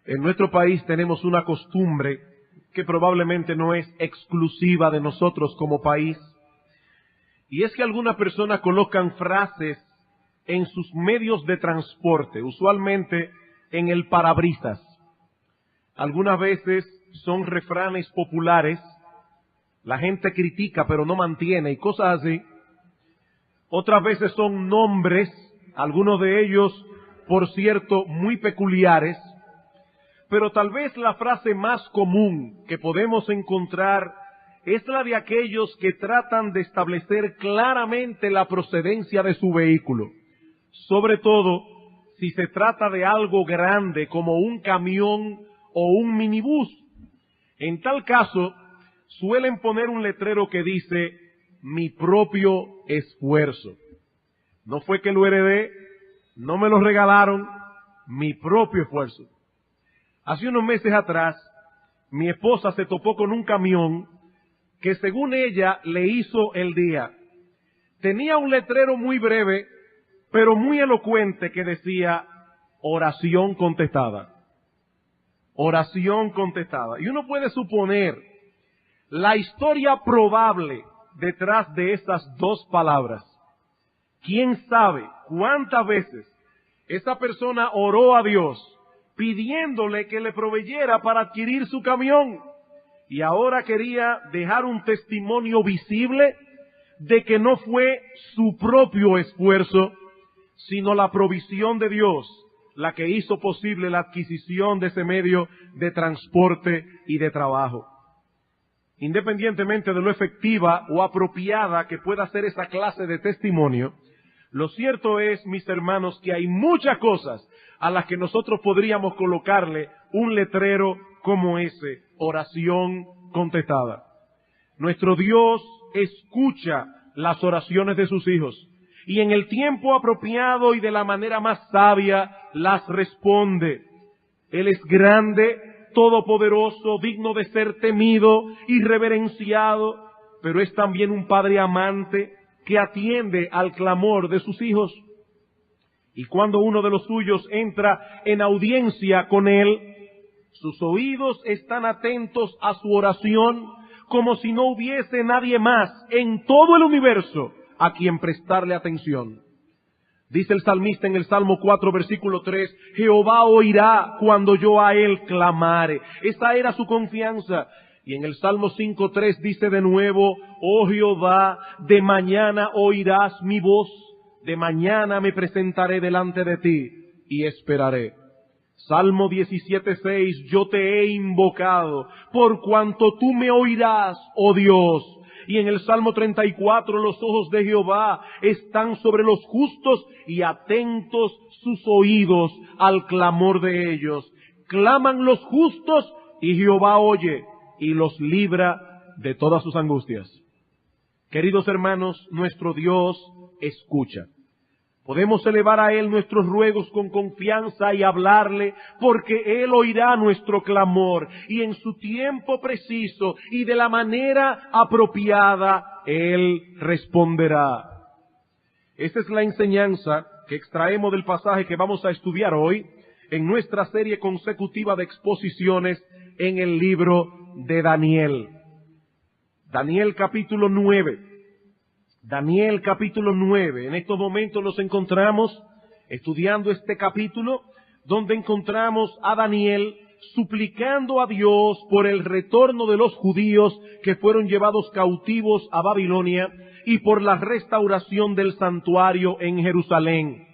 En nuestro país tenemos una costumbre que probablemente no es exclusiva de nosotros como país, y es que algunas personas colocan frases en sus medios de transporte, usualmente en el parabrisas. Algunas veces son refranes populares, la gente critica pero no mantiene y cosas así. Otras veces son nombres, algunos de ellos, por cierto, muy peculiares, pero tal vez la frase más común que podemos encontrar es la de aquellos que tratan de establecer claramente la procedencia de su vehículo, sobre todo si se trata de algo grande como un camión o un minibús. En tal caso, suelen poner un letrero que dice, mi propio esfuerzo. No fue que lo heredé, no me lo regalaron, mi propio esfuerzo. Hace unos meses atrás, mi esposa se topó con un camión que según ella le hizo el día. Tenía un letrero muy breve, pero muy elocuente que decía, oración contestada. Oración contestada. Y uno puede suponer la historia probable detrás de esas dos palabras. ¿Quién sabe cuántas veces esa persona oró a Dios pidiéndole que le proveyera para adquirir su camión? Y ahora quería dejar un testimonio visible de que no fue su propio esfuerzo, sino la provisión de Dios la que hizo posible la adquisición de ese medio de transporte y de trabajo. Independientemente de lo efectiva o apropiada que pueda ser esa clase de testimonio, lo cierto es, mis hermanos, que hay muchas cosas a las que nosotros podríamos colocarle un letrero como ese, oración contestada. Nuestro Dios escucha las oraciones de sus hijos y en el tiempo apropiado y de la manera más sabia las responde. Él es grande, todopoderoso, digno de ser temido y reverenciado, pero es también un Padre amante que atiende al clamor de sus hijos. Y cuando uno de los suyos entra en audiencia con Él, sus oídos están atentos a su oración como si no hubiese nadie más en todo el universo a quien prestarle atención. Dice el salmista en el Salmo 4, versículo 3, Jehová oirá cuando yo a Él clamare. Esa era su confianza. Y en el Salmo 5:3 dice de nuevo, oh Jehová, de mañana oirás mi voz, de mañana me presentaré delante de ti y esperaré. Salmo 17:6, yo te he invocado, por cuanto tú me oirás, oh Dios. Y en el Salmo 34, los ojos de Jehová están sobre los justos y atentos sus oídos al clamor de ellos. Claman los justos y Jehová oye y los libra de todas sus angustias. Queridos hermanos, nuestro Dios escucha. Podemos elevar a Él nuestros ruegos con confianza y hablarle, porque Él oirá nuestro clamor y en su tiempo preciso y de la manera apropiada, Él responderá. Esa es la enseñanza que extraemos del pasaje que vamos a estudiar hoy en nuestra serie consecutiva de exposiciones en el libro de Daniel. Daniel capítulo 9. Daniel capítulo 9. En estos momentos nos encontramos estudiando este capítulo donde encontramos a Daniel suplicando a Dios por el retorno de los judíos que fueron llevados cautivos a Babilonia y por la restauración del santuario en Jerusalén.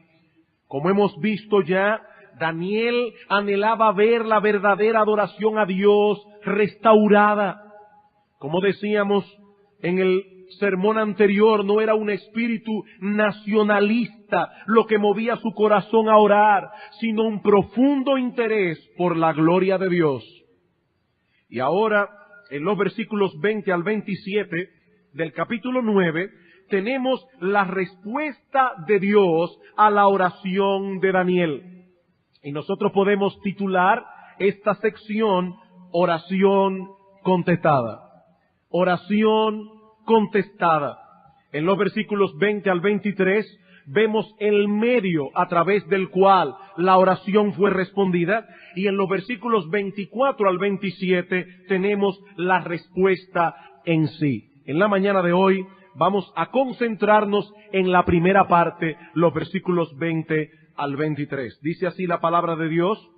Como hemos visto ya, Daniel anhelaba ver la verdadera adoración a Dios restaurada. Como decíamos en el sermón anterior, no era un espíritu nacionalista lo que movía su corazón a orar, sino un profundo interés por la gloria de Dios. Y ahora, en los versículos 20 al 27 del capítulo 9, tenemos la respuesta de Dios a la oración de Daniel. Y nosotros podemos titular esta sección oración contestada. Oración contestada. En los versículos 20 al 23 vemos el medio a través del cual la oración fue respondida, y en los versículos 24 al 27 tenemos la respuesta en sí. En la mañana de hoy vamos a concentrarnos en la primera parte, los versículos 20 al 23. Dice así la palabra de Dios: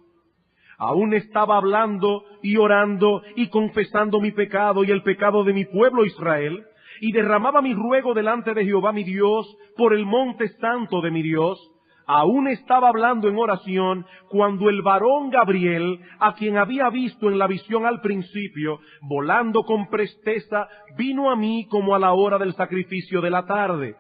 aún estaba hablando y orando y confesando mi pecado y el pecado de mi pueblo Israel, y derramaba mi ruego delante de Jehová mi Dios por el monte santo de mi Dios. Aún estaba hablando en oración cuando el varón Gabriel, a quien había visto en la visión al principio, volando con presteza, vino a mí como a la hora del sacrificio de la tarde.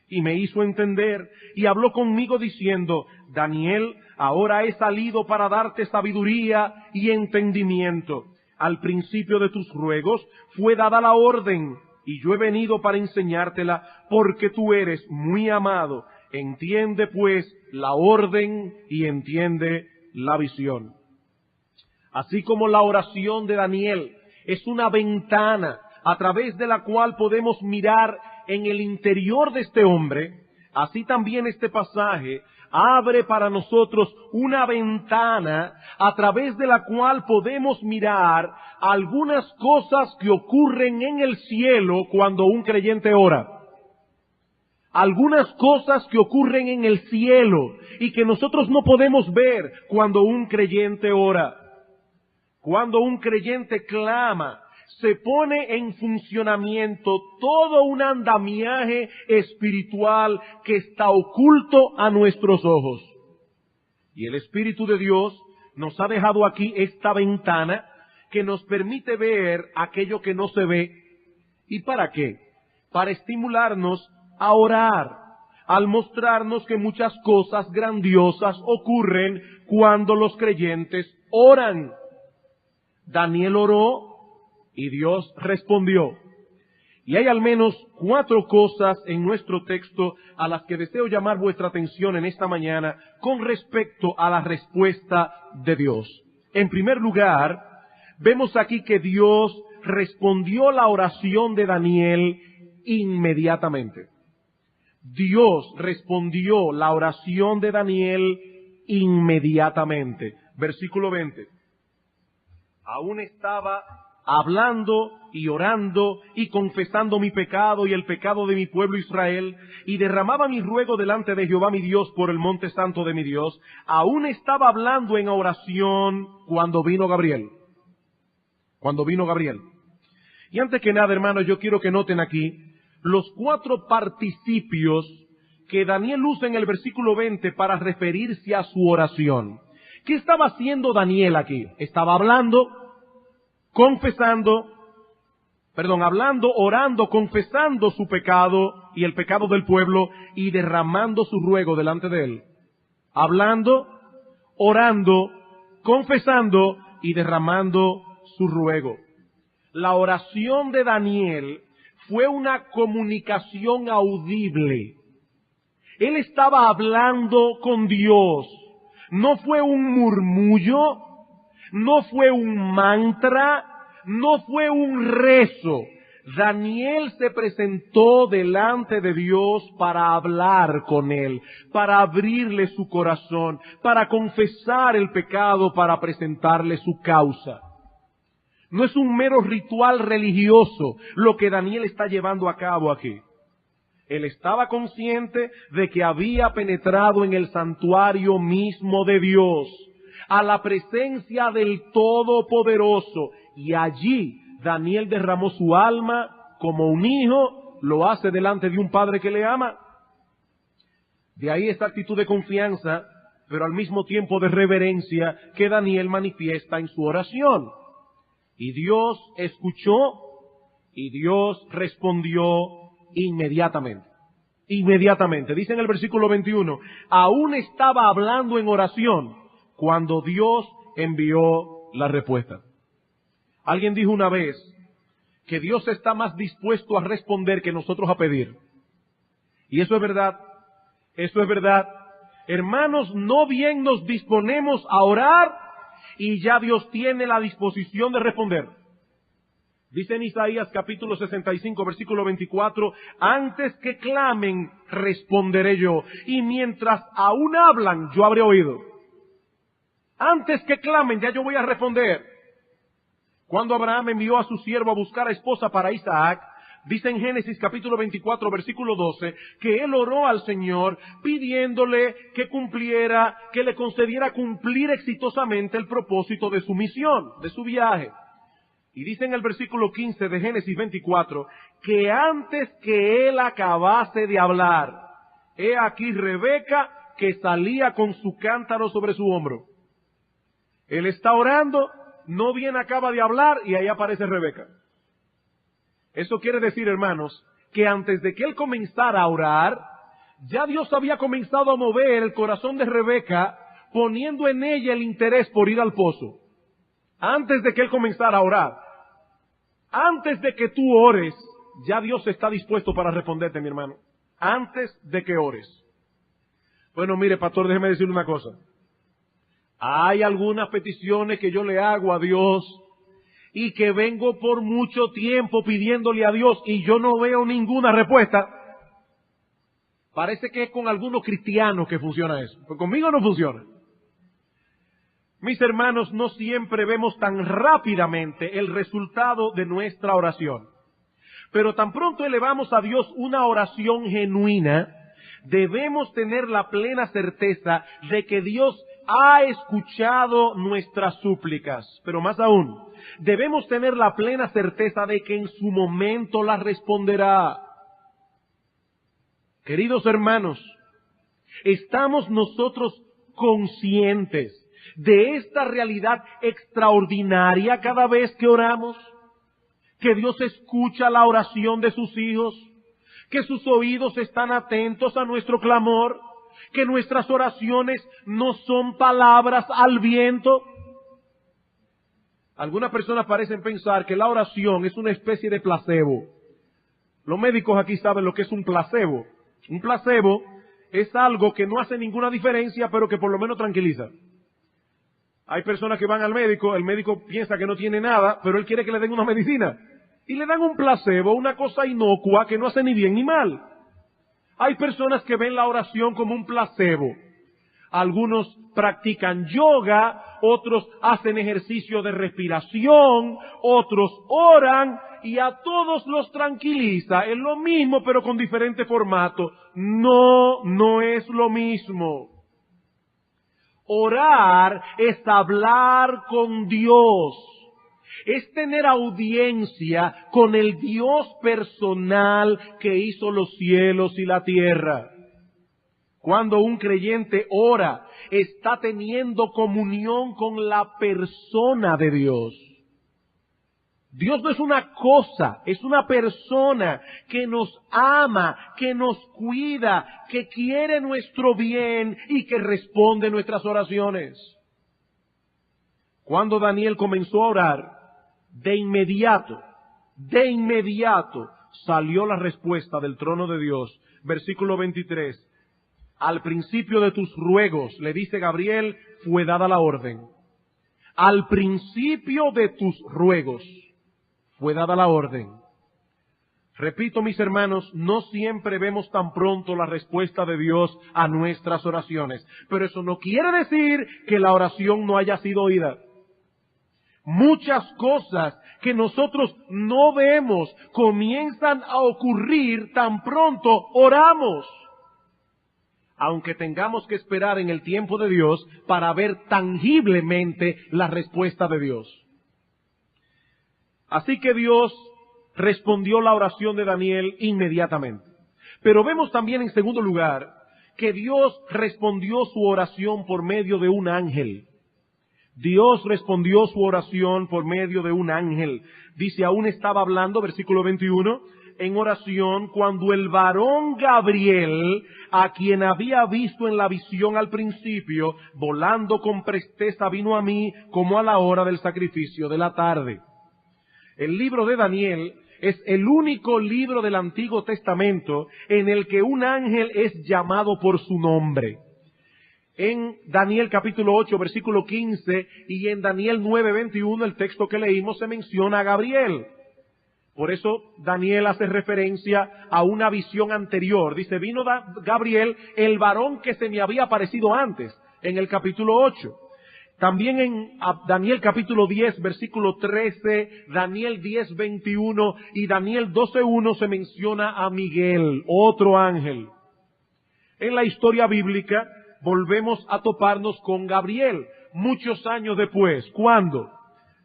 Y me hizo entender y habló conmigo diciendo: Daniel, ahora he salido para darte sabiduría y entendimiento. Al principio de tus ruegos fue dada la orden, y yo he venido para enseñártela, porque tú eres muy amado. Entiende pues la orden y entiende la visión. Así como la oración de Daniel es una ventana a través de la cual podemos mirar en el interior de este hombre, así también este pasaje abre para nosotros una ventana a través de la cual podemos mirar algunas cosas que ocurren en el cielo cuando un creyente ora. Algunas cosas que ocurren en el cielo y que nosotros no podemos ver cuando un creyente ora. Cuando un creyente clama, se pone en funcionamiento todo un andamiaje espiritual que está oculto a nuestros ojos. Y el Espíritu de Dios nos ha dejado aquí esta ventana que nos permite ver aquello que no se ve. ¿Y para qué? Para estimularnos a orar, al mostrarnos que muchas cosas grandiosas ocurren cuando los creyentes oran. Daniel oró y Dios respondió. Y hay al menos 4 cosas en nuestro texto a las que deseo llamar vuestra atención en esta mañana con respecto a la respuesta de Dios. En primer lugar, vemos aquí que Dios respondió la oración de Daniel inmediatamente. Dios respondió la oración de Daniel inmediatamente. Versículo 20. Aún estaba hablando y orando y confesando mi pecado y el pecado de mi pueblo Israel, y derramaba mi ruego delante de Jehová mi Dios por el monte santo de mi Dios. Aún estaba hablando en oración cuando vino Gabriel. Y antes que nada, hermanos, yo quiero que noten aquí los 4 participios que Daniel usa en el versículo 20 para referirse a su oración. ¿Qué estaba haciendo Daniel aquí? Estaba hablando, orando, confesando su pecado y el pecado del pueblo y derramando su ruego delante de él. Hablando, orando, confesando y derramando su ruego. La oración de Daniel fue una comunicación audible. Él estaba hablando con Dios. No fue un murmullo, no fue un mantra, no fue un rezo. Daniel se presentó delante de Dios para hablar con Él, para abrirle su corazón, para confesar el pecado, para presentarle su causa. No es un mero ritual religioso lo que Daniel está llevando a cabo aquí. Él estaba consciente de que había penetrado en el santuario mismo de Dios, a la presencia del Todopoderoso, y allí Daniel derramó su alma como un hijo lo hace delante de un padre que le ama. De ahí esta actitud de confianza, pero al mismo tiempo de reverencia que Daniel manifiesta en su oración. Y Dios escuchó y Dios respondió inmediatamente. Inmediatamente. Dice en el versículo 21, aún estaba hablando en oración cuando Dios envió la respuesta. Alguien dijo una vez que Dios está más dispuesto a responder que nosotros a pedir. Y eso es verdad. Eso es verdad. Hermanos, no bien nos disponemos a orar y ya Dios tiene la disposición de responder. Dice en Isaías capítulo 65, versículo 24, antes que clamen, responderé yo, y mientras aún hablan, yo habré oído. Antes que clamen, ya yo voy a responder. Cuando Abraham envió a su siervo a buscar a esposa para Isaac, dice en Génesis capítulo 24, versículo 12, que él oró al Señor pidiéndole que cumpliera, que le concediera cumplir exitosamente el propósito de su misión, de su viaje. Y dice en el versículo 15 de Génesis 24, que antes que él acabase de hablar, he aquí Rebeca que salía con su cántaro sobre su hombro. Él está orando, no bien acaba de hablar y ahí aparece Rebeca. Eso quiere decir, hermanos, que antes de que él comenzara a orar, ya Dios había comenzado a mover el corazón de Rebeca, poniendo en ella el interés por ir al pozo. Antes de que él comenzara a orar. Antes de que tú ores, ya Dios está dispuesto para responderte, mi hermano. Antes de que ores. Bueno, mire, pastor, déjeme decirle una cosa. Hay algunas peticiones que yo le hago a Dios y que vengo por mucho tiempo pidiéndole a Dios y yo no veo ninguna respuesta. Parece que es con algunos cristianos que funciona eso, pero conmigo no funciona. Mis hermanos, no siempre vemos tan rápidamente el resultado de nuestra oración. Pero tan pronto elevamos a Dios una oración genuina, debemos tener la plena certeza de que Dios ha escuchado nuestras súplicas. Pero más aún, debemos tener la plena certeza de que en su momento las responderá. Queridos hermanos, ¿estamos nosotros conscientes de esta realidad extraordinaria cada vez que oramos? Que Dios escucha la oración de sus hijos, que sus oídos están atentos a nuestro clamor, que nuestras oraciones no son palabras al viento. Algunas personas parecen pensar que la oración es una especie de placebo. Los médicos aquí saben lo que es un placebo. Un placebo es algo que no hace ninguna diferencia, pero que por lo menos tranquiliza. Hay personas que van al médico, el médico piensa que no tiene nada, pero él quiere que le den una medicina. Y le dan un placebo, una cosa inocua que no hace ni bien ni mal. Hay personas que ven la oración como un placebo. Algunos practican yoga, otros hacen ejercicio de respiración, otros oran y a todos los tranquiliza. Es lo mismo pero con diferente formato. No es lo mismo. Orar es hablar con Dios, es tener audiencia con el Dios personal que hizo los cielos y la tierra. Cuando un creyente ora, está teniendo comunión con la persona de Dios. Dios no es una cosa, es una persona que nos ama, que nos cuida, que quiere nuestro bien y que responde nuestras oraciones. Cuando Daniel comenzó a orar, de inmediato salió la respuesta del trono de Dios. Versículo 23. Al principio de tus ruegos, le dice Gabriel, fue dada la orden. Al principio de tus ruegos fue dada la orden. Repito, mis hermanos, no siempre vemos tan pronto la respuesta de Dios a nuestras oraciones, pero eso no quiere decir que la oración no haya sido oída. Muchas cosas que nosotros no vemos comienzan a ocurrir tan pronto oramos, aunque tengamos que esperar en el tiempo de Dios para ver tangiblemente la respuesta de Dios. Así que Dios respondió la oración de Daniel inmediatamente. Pero vemos también en segundo lugar que Dios respondió su oración por medio de un ángel. Dios respondió su oración por medio de un ángel. Dice, aún estaba hablando, versículo 21, en oración cuando el varón Gabriel, a quien había visto en la visión al principio, volando con presteza vino a mí como a la hora del sacrificio de la tarde. El libro de Daniel es el único libro del Antiguo Testamento en el que un ángel es llamado por su nombre. En Daniel capítulo 8, versículo 15, y en Daniel 9, 21, el texto que leímos, se menciona a Gabriel. Por eso Daniel hace referencia a una visión anterior. Dice, vino Gabriel, el varón que se me había aparecido antes, en el capítulo 8. También en Daniel capítulo 10, versículo 13, Daniel 10, 21 y Daniel 12, 1 se menciona a Miguel, otro ángel. En la historia bíblica volvemos a toparnos con Gabriel, muchos años después. ¿Cuándo?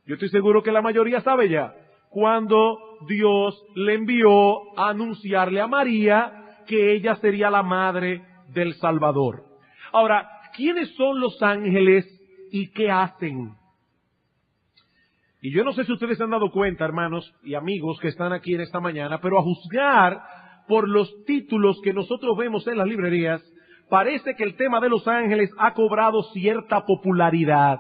Yo estoy seguro que la mayoría sabe ya. Cuando Dios le envió a anunciarle a María que ella sería la madre del Salvador. Ahora, ¿quiénes son los ángeles y qué hacen? Y yo no sé si ustedes se han dado cuenta, hermanos y amigos que están aquí en esta mañana, pero a juzgar por los títulos que nosotros vemos en las librerías, parece que el tema de los ángeles ha cobrado cierta popularidad.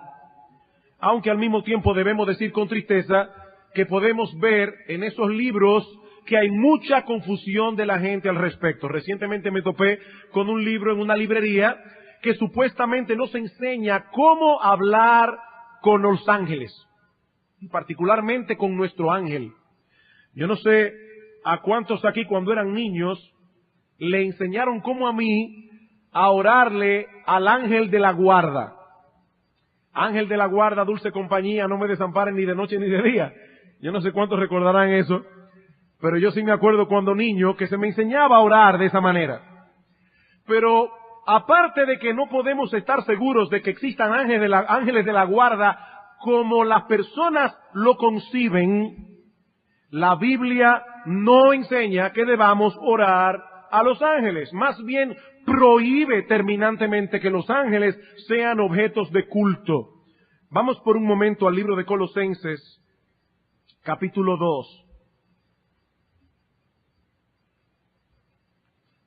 Aunque al mismo tiempo debemos decir con tristeza que podemos ver en esos libros que hay mucha confusión de la gente al respecto. Recientemente me topé con un libro en una librería que supuestamente nos enseña cómo hablar con los ángeles, y particularmente con nuestro ángel. Yo no sé a cuántos aquí cuando eran niños le enseñaron como a mí a orarle al ángel de la guarda. Ángel de la guarda, dulce compañía, no me desamparen ni de noche ni de día. Yo no sé cuántos recordarán eso, pero yo sí me acuerdo cuando niño que se me enseñaba a orar de esa manera. Pero aparte de que no podemos estar seguros de que existan ángeles de la guarda como las personas lo conciben, la Biblia no enseña que debamos orar a los ángeles. Más bien prohíbe terminantemente que los ángeles sean objetos de culto. Vamos por un momento al libro de Colosenses, capítulo 2.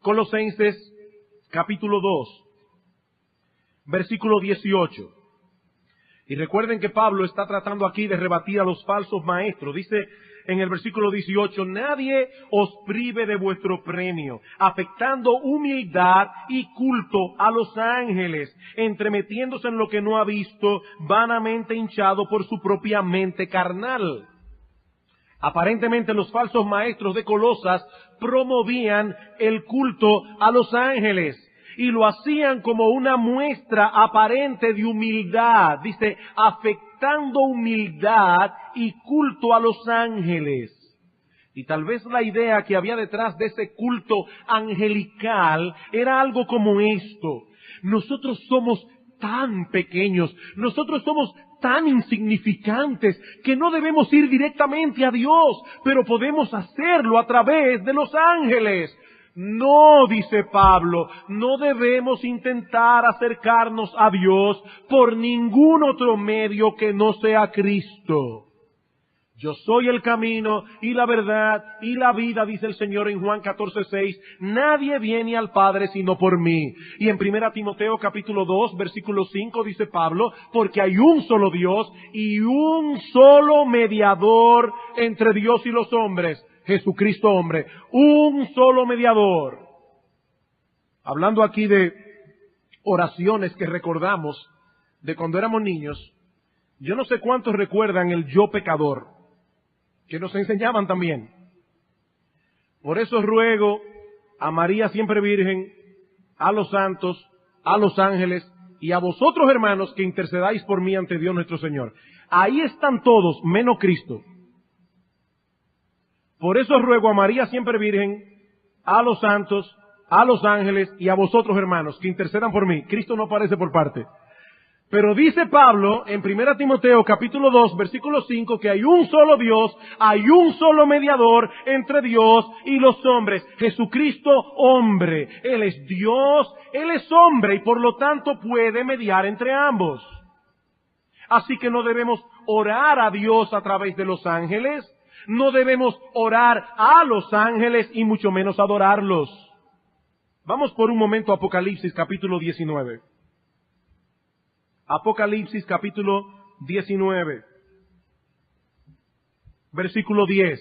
Colosenses, capítulo 2, versículo 18. Y recuerden que Pablo está tratando aquí de rebatir a los falsos maestros. Dice en el versículo 18, nadie os prive de vuestro premio, afectando humildad y culto a los ángeles, entremetiéndose en lo que no ha visto, vanamente hinchado por su propia mente carnal. Aparentemente los falsos maestros de Colosas promovían el culto a los ángeles y lo hacían como una muestra aparente de humildad. Dice, afectando humildad y culto a los ángeles. Y tal vez la idea que había detrás de ese culto angelical era algo como esto. Nosotros somos tan pequeños, nosotros somos tan insignificantes que no debemos ir directamente a Dios, pero podemos hacerlo a través de los ángeles. No, dice Pablo, no debemos intentar acercarnos a Dios por ningún otro medio que no sea Cristo. Yo soy el camino y la verdad y la vida, dice el Señor en Juan 14:6. Nadie viene al Padre sino por mí. Y en 1 Timoteo capítulo 2, versículo 5 dice Pablo, porque hay un solo Dios y un solo mediador entre Dios y los hombres, Jesucristo hombre. Un solo mediador. Hablando aquí de oraciones que recordamos de cuando éramos niños, yo no sé cuántos recuerdan el yo pecador, que nos enseñaban también. Por eso ruego a María siempre Virgen, a los santos, a los ángeles y a vosotros hermanos que intercedáis por mí ante Dios nuestro Señor. Ahí están todos, menos Cristo. Por eso ruego a María siempre Virgen, a los santos, a los ángeles y a vosotros hermanos que intercedan por mí. Cristo no aparece por parte. Pero dice Pablo en 1 Timoteo capítulo 2 versículo 5 que hay un solo Dios, hay un solo mediador entre Dios y los hombres, Jesucristo hombre. Él es Dios, Él es hombre y por lo tanto puede mediar entre ambos. Así que no debemos orar a Dios a través de los ángeles, no debemos orar a los ángeles y mucho menos adorarlos. Vamos por un momento a Apocalipsis capítulo 19. Apocalipsis capítulo 19, versículo 10.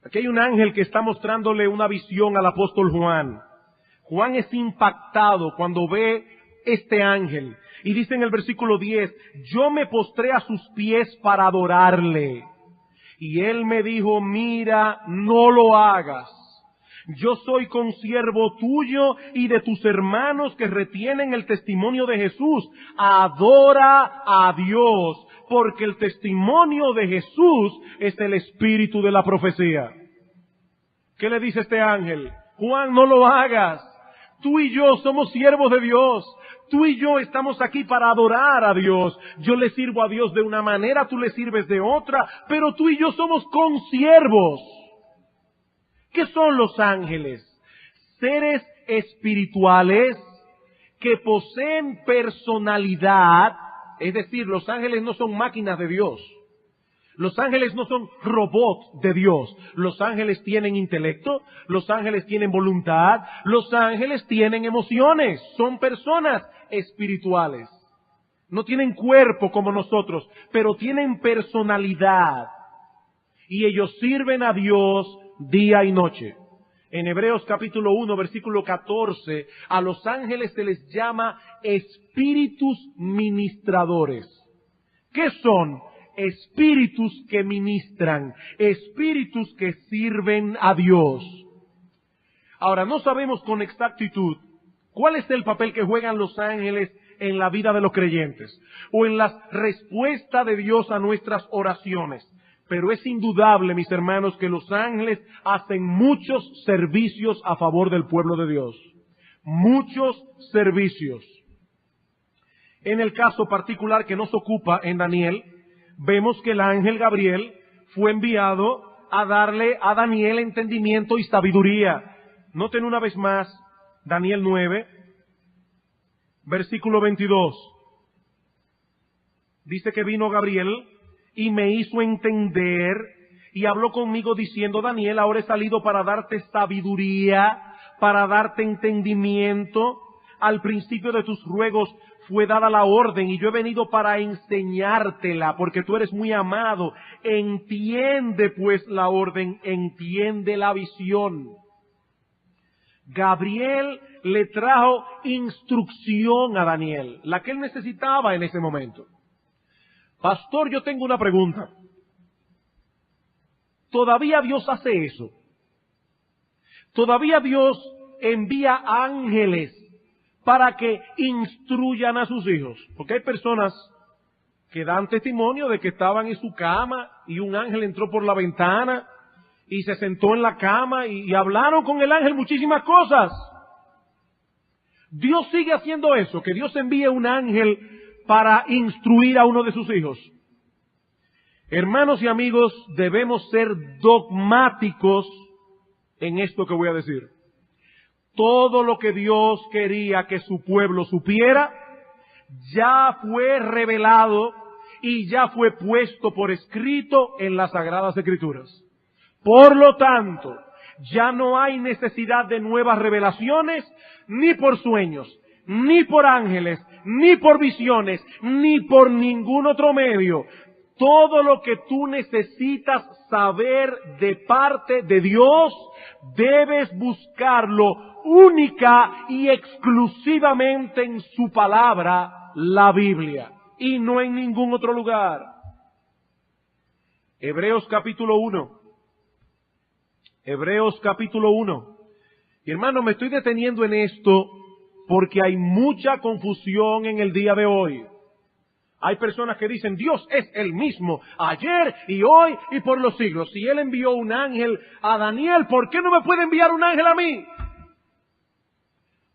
Aquí hay un ángel que está mostrándole una visión al apóstol Juan. Juan es impactado cuando ve este ángel. Y dice en el versículo 10, yo me postré a sus pies para adorarle. Y él me dijo, mira, no lo hagas. Yo soy consiervo tuyo y de tus hermanos que retienen el testimonio de Jesús. Adora a Dios, porque el testimonio de Jesús es el espíritu de la profecía. ¿Qué le dice este ángel? Juan, no lo hagas. Tú y yo somos siervos de Dios. Tú y yo estamos aquí para adorar a Dios. Yo le sirvo a Dios de una manera, tú le sirves de otra, pero tú y yo somos consiervos. ¿Qué son los ángeles? Seres espirituales que poseen personalidad, es decir, los ángeles no son máquinas de Dios. Los ángeles no son robots de Dios. Los ángeles tienen intelecto, los ángeles tienen voluntad, los ángeles tienen emociones, son personas espirituales. No tienen cuerpo como nosotros, pero tienen personalidad. Y ellos sirven a Dios día y noche. En Hebreos capítulo 1, versículo 14, a los ángeles se les llama espíritus ministradores. ¿Qué son? Espíritus que ministran, espíritus que sirven a Dios. Ahora, no sabemos con exactitud cuál es el papel que juegan los ángeles en la vida de los creyentes o en la respuesta de Dios a nuestras oraciones. Pero es indudable, mis hermanos, que los ángeles hacen muchos servicios a favor del pueblo de Dios. Muchos servicios. En el caso particular que nos ocupa en Daniel, vemos que el ángel Gabriel fue enviado a darle a Daniel entendimiento y sabiduría. Noten una vez más, Daniel 9, versículo 22. Dice que vino Gabriel y me hizo entender y habló conmigo diciendo, Daniel, ahora he salido para darte sabiduría, para darte entendimiento. Al principio de tus ruegos fue dada la orden y yo he venido para enseñártela, porque tú eres muy amado. Entiende pues la orden, entiende la visión. Gabriel le trajo instrucción a Daniel, la que él necesitaba en ese momento. Pastor, yo tengo una pregunta. ¿Todavía Dios hace eso? ¿Todavía Dios envía ángeles para que instruyan a sus hijos? Porque hay personas que dan testimonio de que estaban en su cama y un ángel entró por la ventana y se sentó en la cama y hablaron con el ángel muchísimas cosas. Dios sigue haciendo eso, que Dios envíe un ángel para instruir a uno de sus hijos. Hermanos y amigos, debemos ser dogmáticos en esto que voy a decir. Todo lo que Dios quería que su pueblo supiera, ya fue revelado y ya fue puesto por escrito en las Sagradas Escrituras. Por lo tanto, ya no hay necesidad de nuevas revelaciones, ni por sueños, ni por ángeles, ni por visiones, ni por ningún otro medio. Todo lo que tú necesitas saber de parte de Dios, debes buscarlo única y exclusivamente en su palabra, la Biblia, y no en ningún otro lugar. Hebreos capítulo 1. Hebreos capítulo 1. Y hermano, me estoy deteniendo en esto porque hay mucha confusión en el día de hoy. Hay personas que dicen, Dios es el mismo, ayer y hoy y por los siglos. Si Él envió un ángel a Daniel, ¿por qué no me puede enviar un ángel a mí?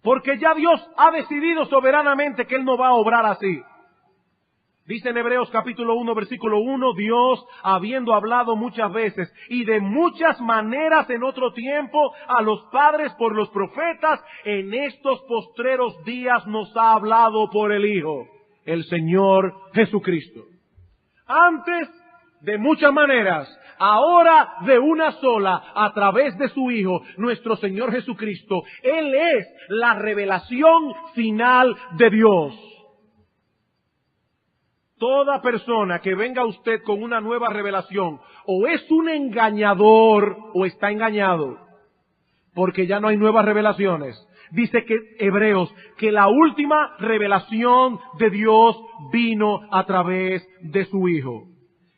Porque ya Dios ha decidido soberanamente que Él no va a obrar así. Dice en Hebreos capítulo 1, versículo 1, Dios, habiendo hablado muchas veces y de muchas maneras en otro tiempo a los padres por los profetas, en estos postreros días nos ha hablado por el Hijo, el Señor Jesucristo. Antes, de muchas maneras, ahora de una sola, a través de su Hijo, nuestro Señor Jesucristo. Él es la revelación final de Dios. Toda persona que venga a usted con una nueva revelación, o es un engañador, o está engañado, porque ya no hay nuevas revelaciones. Dice que Hebreos, que la última revelación de Dios vino a través de su Hijo.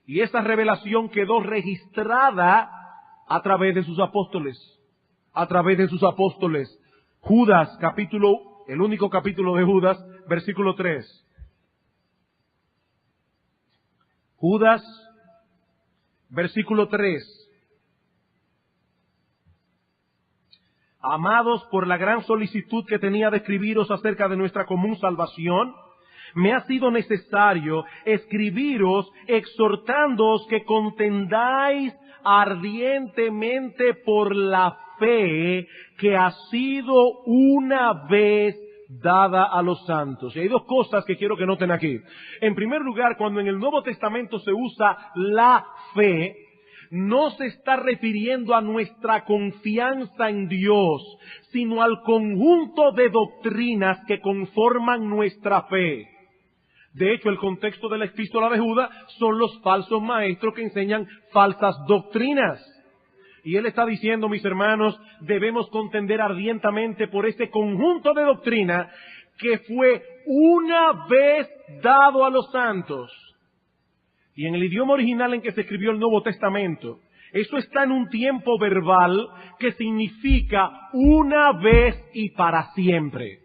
Y esa revelación quedó registrada a través de sus apóstoles. A través de sus apóstoles. Judas, el único capítulo de Judas, versículo 3. Judas, versículo 3. Amados, por la gran solicitud que tenía de escribiros acerca de nuestra común salvación, me ha sido necesario escribiros exhortándoos que contendáis ardientemente por la fe que ha sido una vez dada a los santos. Y hay dos cosas que quiero que noten aquí. En primer lugar, cuando en el Nuevo Testamento se usa la fe, no se está refiriendo a nuestra confianza en Dios, sino al conjunto de doctrinas que conforman nuestra fe. De hecho, el contexto de la epístola de Judas son los falsos maestros que enseñan falsas doctrinas. Y él está diciendo, mis hermanos, debemos contender ardientemente por ese conjunto de doctrina que fue una vez dado a los santos. Y en el idioma original en que se escribió el Nuevo Testamento, eso está en un tiempo verbal que significa una vez y para siempre.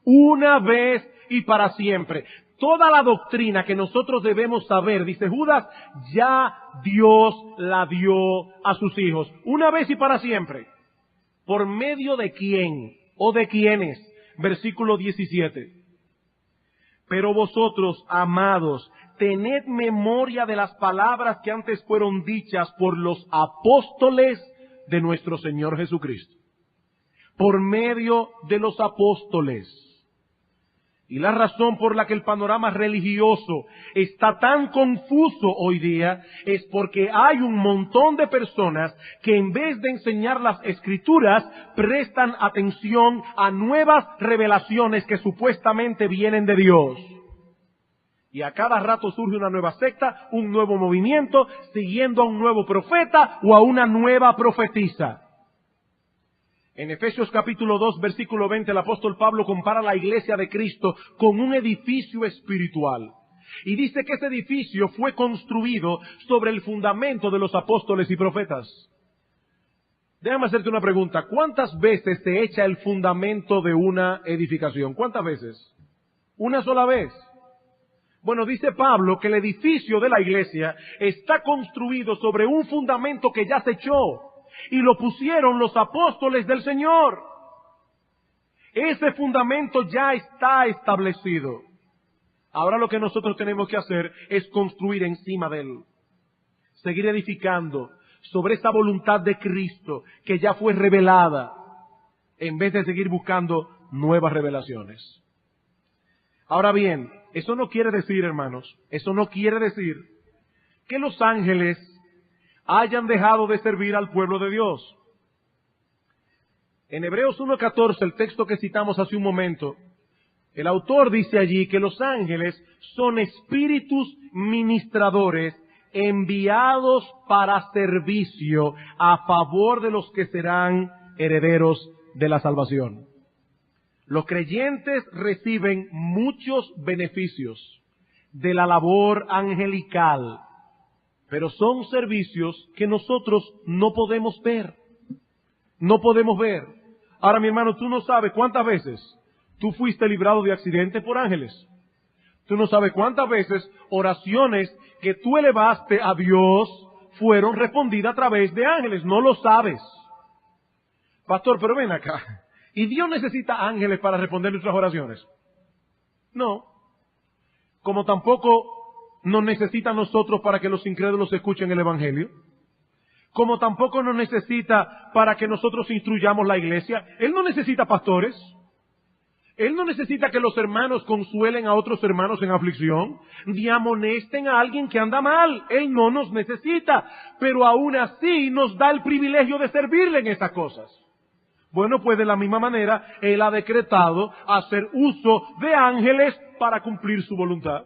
Una vez y para siempre. Toda la doctrina que nosotros debemos saber, dice Judas, ya Dios la dio a sus hijos. Una vez y para siempre. ¿Por medio de quién o de quiénes? Versículo 17. Pero vosotros, amados, tened memoria de las palabras que antes fueron dichas por los apóstoles de nuestro Señor Jesucristo. Por medio de los apóstoles. Y la razón por la que el panorama religioso está tan confuso hoy día es porque hay un montón de personas que en vez de enseñar las Escrituras prestan atención a nuevas revelaciones que supuestamente vienen de Dios. Y a cada rato surge una nueva secta, un nuevo movimiento, siguiendo a un nuevo profeta o a una nueva profetisa. En Efesios capítulo 2, versículo 20, el apóstol Pablo compara la iglesia de Cristo con un edificio espiritual. Y dice que ese edificio fue construido sobre el fundamento de los apóstoles y profetas. Déjame hacerte una pregunta. ¿Cuántas veces se echa el fundamento de una edificación? ¿Cuántas veces? ¿Una sola vez? Bueno, dice Pablo que el edificio de la iglesia está construido sobre un fundamento que ya se echó. Y lo pusieron los apóstoles del Señor. Ese fundamento ya está establecido. Ahora lo que nosotros tenemos que hacer es construir encima de él. Seguir edificando sobre esa voluntad de Cristo que ya fue revelada, en vez de seguir buscando nuevas revelaciones. Ahora bien, eso no quiere decir, hermanos, eso no quiere decir que los ángeles hayan dejado de servir al pueblo de Dios. En Hebreos 1:14, el texto que citamos hace un momento, el autor dice allí que los ángeles son espíritus ministradores enviados para servicio a favor de los que serán herederos de la salvación. Los creyentes reciben muchos beneficios de la labor angelical, pero son servicios que nosotros no podemos ver. No podemos ver. Ahora, mi hermano, tú no sabes cuántas veces tú fuiste librado de accidente por ángeles. Tú no sabes cuántas veces oraciones que tú elevaste a Dios fueron respondidas a través de ángeles. No lo sabes. Pastor, pero ven acá. ¿Y Dios necesita ángeles para responder nuestras oraciones? No. Como tampoco nos necesita a nosotros para que los incrédulos escuchen el Evangelio. Como tampoco nos necesita para que nosotros instruyamos la iglesia. Él no necesita pastores. Él no necesita que los hermanos consuelen a otros hermanos en aflicción, ni amonesten a alguien que anda mal. Él no nos necesita, pero aún así nos da el privilegio de servirle en esas cosas. Bueno, pues de la misma manera, Él ha decretado hacer uso de ángeles para cumplir su voluntad.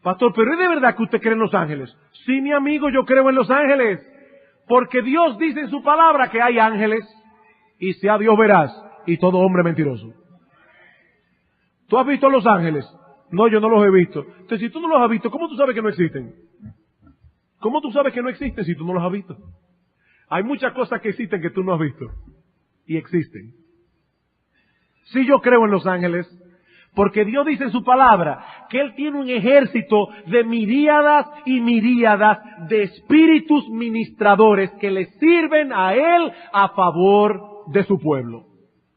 Pastor, ¿pero es de verdad que usted cree en los ángeles? Sí, mi amigo, yo creo en los ángeles. Porque Dios dice en su palabra que hay ángeles, y sea Dios veraz, y todo hombre mentiroso. ¿Tú has visto los ángeles? No, yo no los he visto. Entonces, si tú no los has visto, ¿cómo tú sabes que no existen? ¿Cómo tú sabes que no existen si tú no los has visto? Hay muchas cosas que existen que tú no has visto. Y existen. Sí, yo creo en los ángeles, porque Dios dice en su palabra que Él tiene un ejército de miríadas y miríadas de espíritus ministradores que le sirven a Él a favor de su pueblo.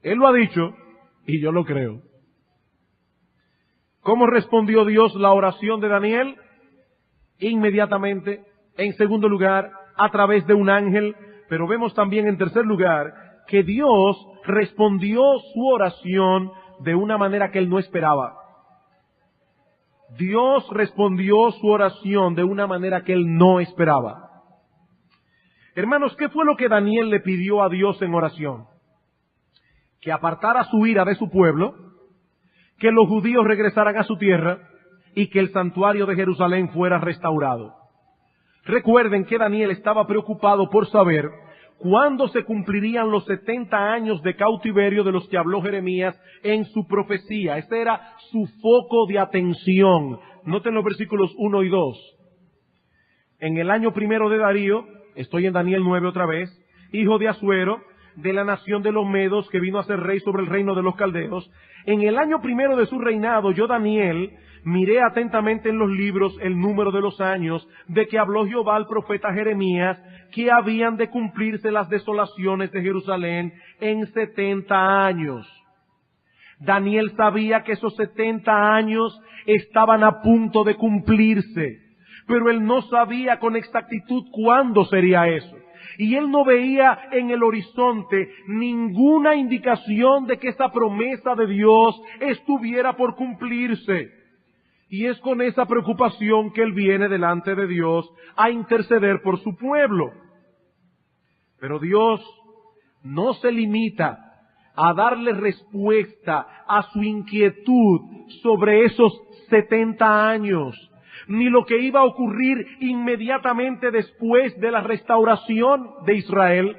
Él lo ha dicho y yo lo creo. ¿Cómo respondió Dios la oración de Daniel? Inmediatamente. En segundo lugar, a través de un ángel. Pero vemos también en tercer lugar que Dios respondió su oración de una manera que él no esperaba. Dios respondió su oración de una manera que él no esperaba. Hermanos, ¿qué fue lo que Daniel le pidió a Dios en oración? Que apartara su ira de su pueblo, que los judíos regresaran a su tierra y que el santuario de Jerusalén fuera restaurado. Recuerden que Daniel estaba preocupado por saber cuándo se cumplirían los 70 años de cautiverio de los que habló Jeremías en su profecía. Ese era su foco de atención. Noten los versículos 1 y 2. En el año primero de Darío, estoy en Daniel 9 otra vez, hijo de Asuero, de la nación de los Medos, que vino a ser rey sobre el reino de los caldeos. En el año primero de su reinado, yo, Daniel, miré atentamente en los libros el número de los años de que habló Jehová al profeta Jeremías, que habían de cumplirse las desolaciones de Jerusalén en 70 años. Daniel sabía que esos 70 años estaban a punto de cumplirse, pero él no sabía con exactitud cuándo sería eso. Y él no veía en el horizonte ninguna indicación de que esa promesa de Dios estuviera por cumplirse. Y es con esa preocupación que él viene delante de Dios a interceder por su pueblo. Pero Dios no se limita a darle respuesta a su inquietud sobre esos 70 años, ni lo que iba a ocurrir inmediatamente después de la restauración de Israel,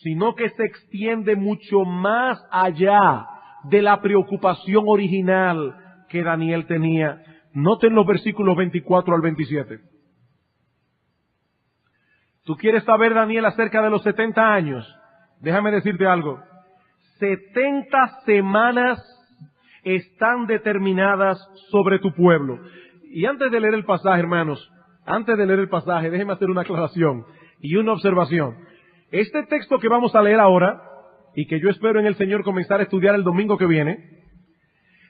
sino que se extiende mucho más allá de la preocupación original que Daniel tenía. Noten los versículos 24 al 27. ¿Tú quieres saber, Daniel, acerca de los 70 años? Déjame decirte algo. 70 semanas están determinadas sobre tu pueblo. Y antes de leer el pasaje, hermanos, déjenme hacer una aclaración y una observación. Este texto que vamos a leer ahora, y que yo espero en el Señor comenzar a estudiar el domingo que viene,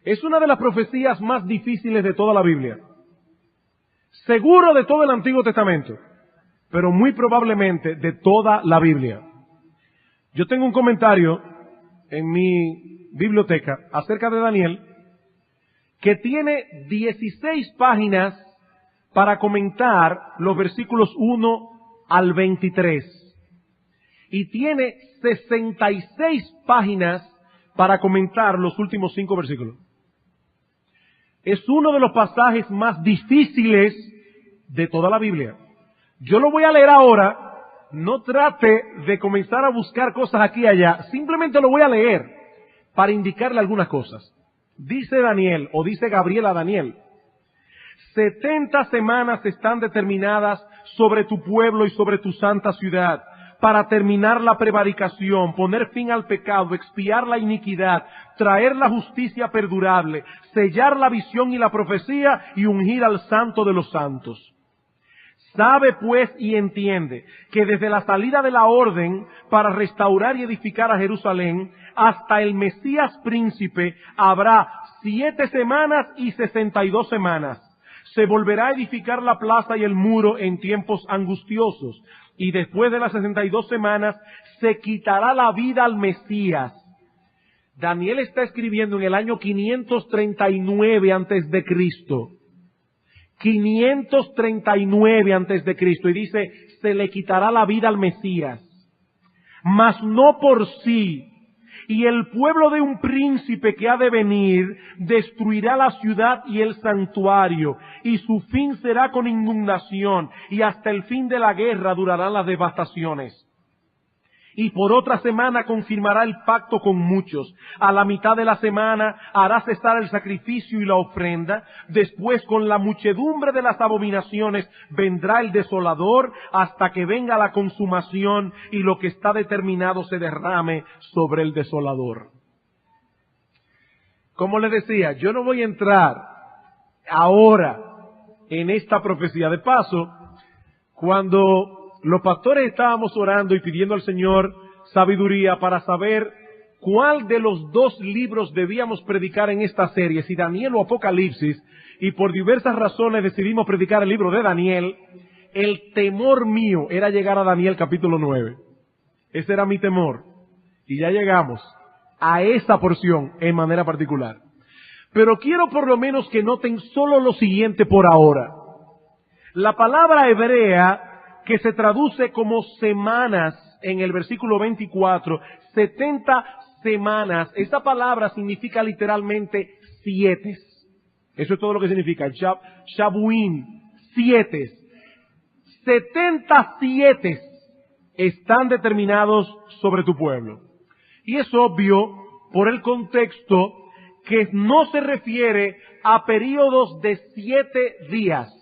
es una de las profecías más difíciles de toda la Biblia. Seguro de todo el Antiguo Testamento, pero muy probablemente de toda la Biblia. Yo tengo un comentario en mi biblioteca acerca de Daniel, que tiene 16 páginas para comentar los versículos 1 al 23. Y tiene 66 páginas para comentar los últimos 5 versículos. Es uno de los pasajes más difíciles de toda la Biblia. Yo lo voy a leer ahora. No trate de comenzar a buscar cosas aquí y allá. Simplemente lo voy a leer para indicarle algunas cosas. Dice Daniel, o dice Gabriel a Daniel, 70 semanas están determinadas sobre tu pueblo y sobre tu santa ciudad, para terminar la prevaricación, poner fin al pecado, expiar la iniquidad, traer la justicia perdurable, sellar la visión y la profecía y ungir al santo de los santos. Sabe pues y entiende que desde la salida de la orden para restaurar y edificar a Jerusalén hasta el Mesías príncipe habrá 7 semanas y 62 semanas. Se volverá a edificar la plaza y el muro en tiempos angustiosos. Y después de las 62 semanas se quitará la vida al Mesías. Daniel está escribiendo en el año 539 antes de Cristo. 539 antes de Cristo, y dice, se le quitará la vida al Mesías, mas no por sí, y el pueblo de un príncipe que ha de venir destruirá la ciudad y el santuario, y su fin será con inundación, y hasta el fin de la guerra durarán las devastaciones. y por otra semana confirmará el pacto con muchos. A la mitad de la semana hará cesar el sacrificio y la ofrenda. Después, con la muchedumbre de las abominaciones, vendrá el desolador hasta que venga la consumación y lo que está determinado se derrame sobre el desolador. Como les decía, yo no voy a entrar ahora en esta profecía. De paso, cuando los pastores estábamos orando y pidiendo al Señor sabiduría para saber cuál de los dos libros debíamos predicar en esta serie, si Daniel o Apocalipsis, y por diversas razones decidimos predicar el libro de Daniel, el temor mío era llegar a Daniel capítulo 9. Ese era mi temor. Y ya llegamos a esa porción en manera particular. Pero quiero por lo menos que noten solo lo siguiente por ahora. La palabra hebrea que se traduce como semanas en el versículo 24, 70 semanas. Esa palabra significa literalmente 7. Eso es todo lo que significa. Shabuim, 7. 77 están determinados sobre tu pueblo. Y es obvio por el contexto que no se refiere a periodos de 7 días.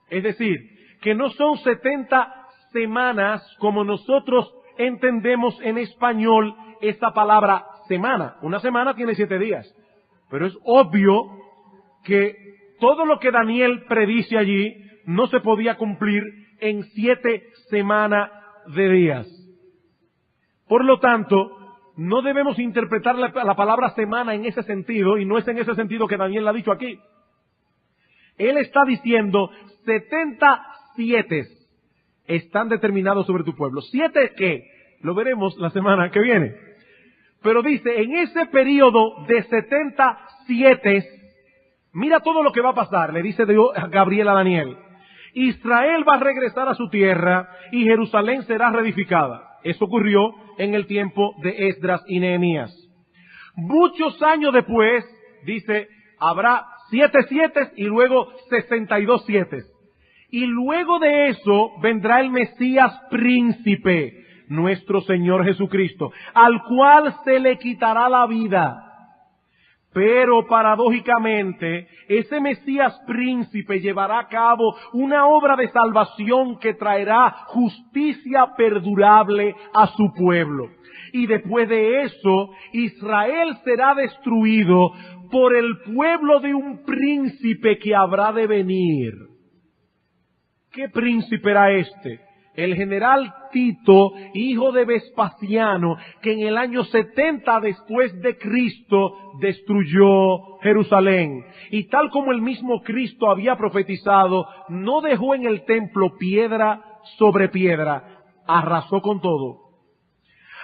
Es decir, que no son 70 semanas como nosotros entendemos en español esta palabra semana. Una semana tiene 7 días. Pero es obvio que todo lo que Daniel predice allí no se podía cumplir en 7 semanas de días. Por lo tanto, no debemos interpretar la palabra semana en ese sentido, y no es en ese sentido que Daniel ha dicho aquí. Él está diciendo 77 están determinados sobre tu pueblo. 7 ¿qué? Lo veremos la semana que viene. Pero dice, en ese periodo de 77, mira todo lo que va a pasar, le dice Dios a Gabriel a Daniel. Israel va a regresar a su tierra y Jerusalén será reedificada. Eso ocurrió en el tiempo de Esdras y Nehemías. Muchos años después, dice, habrá 7 7 y luego 62 7. Y luego de eso vendrá el Mesías príncipe, nuestro Señor Jesucristo, al cual se le quitará la vida. Pero paradójicamente, ese Mesías príncipe llevará a cabo una obra de salvación que traerá justicia perdurable a su pueblo. Y después de eso, Israel será destruido por el pueblo de un príncipe que habrá de venir. ¿Qué príncipe era este? El general Tito, hijo de Vespasiano, que en el año 70 después de Cristo destruyó Jerusalén. Y tal como el mismo Cristo había profetizado, no dejó en el templo piedra sobre piedra, arrasó con todo.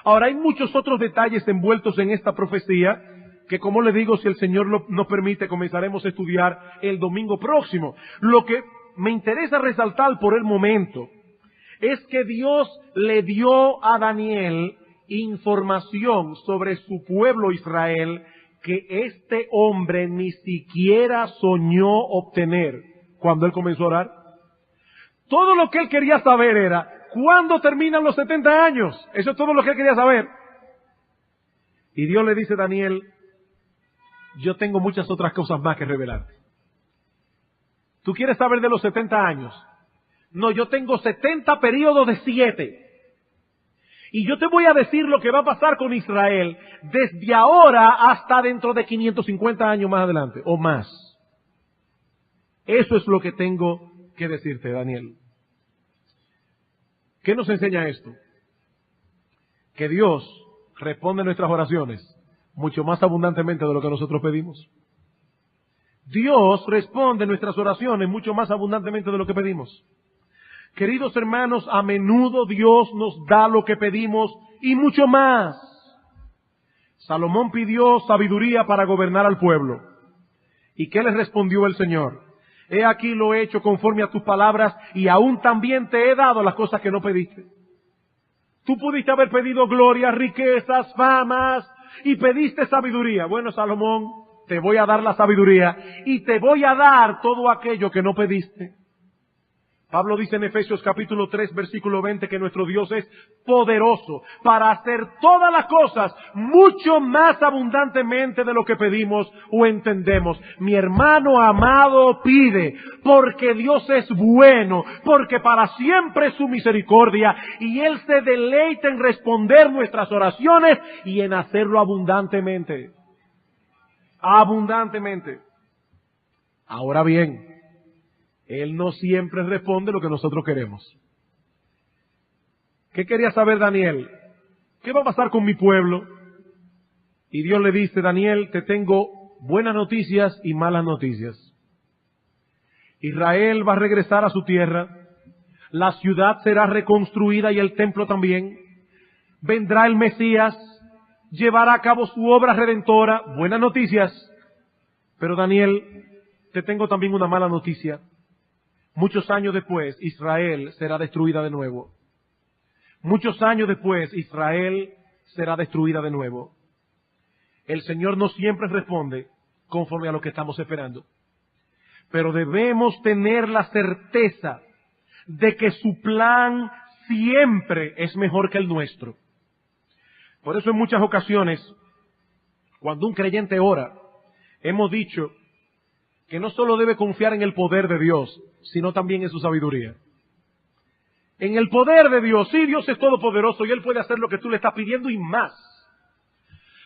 Ahora hay muchos otros detalles envueltos en esta profecía, que como le digo, si el Señor nos permite, comenzaremos a estudiar el domingo próximo. Lo que me interesa resaltar por el momento es que Dios le dio a Daniel información sobre su pueblo Israel que este hombre ni siquiera soñó obtener cuando él comenzó a orar. Todo lo que él quería saber era, ¿cuándo terminan los 70 años? Eso es todo lo que él quería saber. Y Dios le dice a Daniel, yo tengo muchas otras cosas más que revelarte. ¿Tú quieres saber de los 70 años? No, yo tengo 70 periodos de 7. Y yo te voy a decir lo que va a pasar con Israel desde ahora hasta dentro de 550 años más adelante, o más. Eso es lo que tengo que decirte, Daniel. ¿Qué nos enseña esto? Que Dios responde nuestras oraciones mucho más abundantemente de lo que nosotros pedimos. Dios responde nuestras oraciones mucho más abundantemente de lo que pedimos. Queridos hermanos, a menudo Dios nos da lo que pedimos y mucho más. Salomón pidió sabiduría para gobernar al pueblo. ¿Y qué le respondió el Señor? He aquí lo he hecho conforme a tus palabras y aún también te he dado las cosas que no pediste. Tú pudiste haber pedido gloria, riquezas, famas y pediste sabiduría. Bueno, Salomón, te voy a dar la sabiduría y te voy a dar todo aquello que no pediste. Pablo dice en Efesios capítulo 3, versículo 20, que nuestro Dios es poderoso para hacer todas las cosas mucho más abundantemente de lo que pedimos o entendemos. Mi hermano amado pide, porque Dios es bueno, porque para siempre es su misericordia, y Él se deleita en responder nuestras oraciones y en hacerlo abundantemente. Abundantemente. Ahora bien, Él no siempre responde lo que nosotros queremos. ¿Qué quería saber Daniel? ¿Qué va a pasar con mi pueblo? Y Dios le dice, Daniel, te tengo buenas noticias y malas noticias. Israel va a regresar a su tierra, la ciudad será reconstruida y el templo también. Vendrá el Mesías, llevará a cabo su obra redentora. Buenas noticias. Pero Daniel, te tengo también una mala noticia. Muchos años después, Israel será destruida de nuevo. Muchos años después, Israel será destruida de nuevo. El Señor no siempre responde conforme a lo que estamos esperando. Pero debemos tener la certeza de que su plan siempre es mejor que el nuestro. Por eso en muchas ocasiones, cuando un creyente ora, hemos dicho que no solo debe confiar en el poder de Dios, sino también en su sabiduría. En el poder de Dios, sí, Dios es todopoderoso y Él puede hacer lo que tú le estás pidiendo y más.